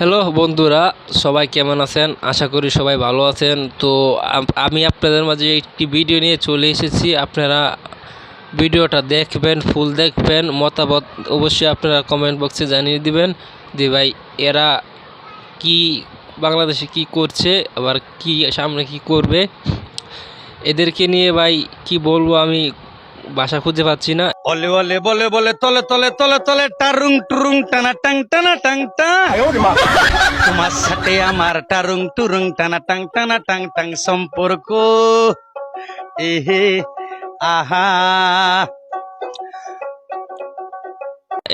Hello বন্ধুরা, সবাই কেমন আছেন? আশা করি সবাই ভালো আছেন। তো আমি আপনাদের মাঝে একটি ভিডিও নিয়ে চলে এসেছি। আপনারা ভিডিওটা দেখবেন, ফুল দেখবেন, মতামত অবশ্যই আপনারা কমেন্ট বক্সে জানিয়ে দিবেন যে ভাই এরা কি বাংলাদেশে কি করছে, আবার কি সামনে কি করবে। এদেরকে নিয়ে ভাই কি বলবো, আমি ভাষা খুঁজে পাচ্ছি না। ওলে ওলে বলে বলে তলে তলে তলে তলে টারুং টুরুং টানা টাং টানা টাং টা তোমার সাথে আমার টারুং টুরুং টানা টাং টানা টাং টাং সম্পর্ক এহে আহা।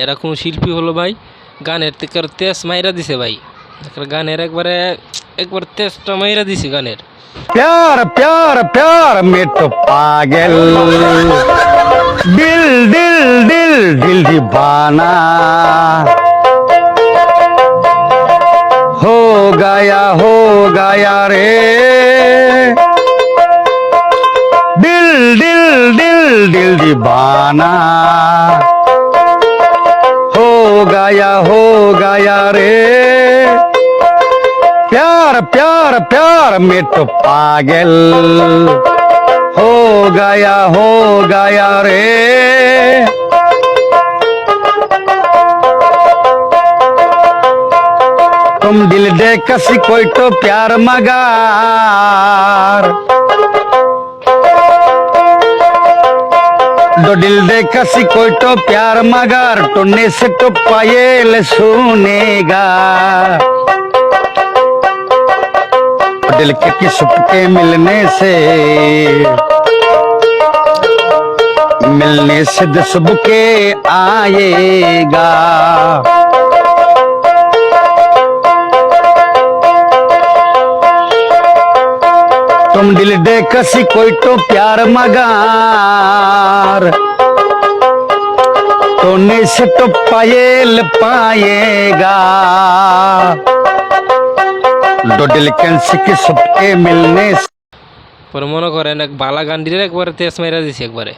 এরা কোন শিল্পী হলো ভাই? গানের থেকে তেজ মাইরা দিছে ভাই। গানের একবার তেজটা মাইরা দিছে গানের। प्यार प्यार प्यार में तो पागल दिल दिल दिल दिल दीवाना हो गया रे दिल दिल दिल दिल दीवाना हो गया रे प्यार प्यार प्यार में तो पागल हो गया रे तुम दिल दे कसी कोई तो प्यार मगार दो दिल दे कसी कोई तो प्यार मगार टुन्ने से तो पायल सुनेगा दिल के किस्म के मिलने से दसब के आएगा तुम दिल दे कसी कोई तो प्यार मगार तो से तो पायल पाएगा दो दिल के सबके मिलने পরে মনে করেন এক বালা গান দিলে একবারে তেজ মাইরা দিছে একবারে।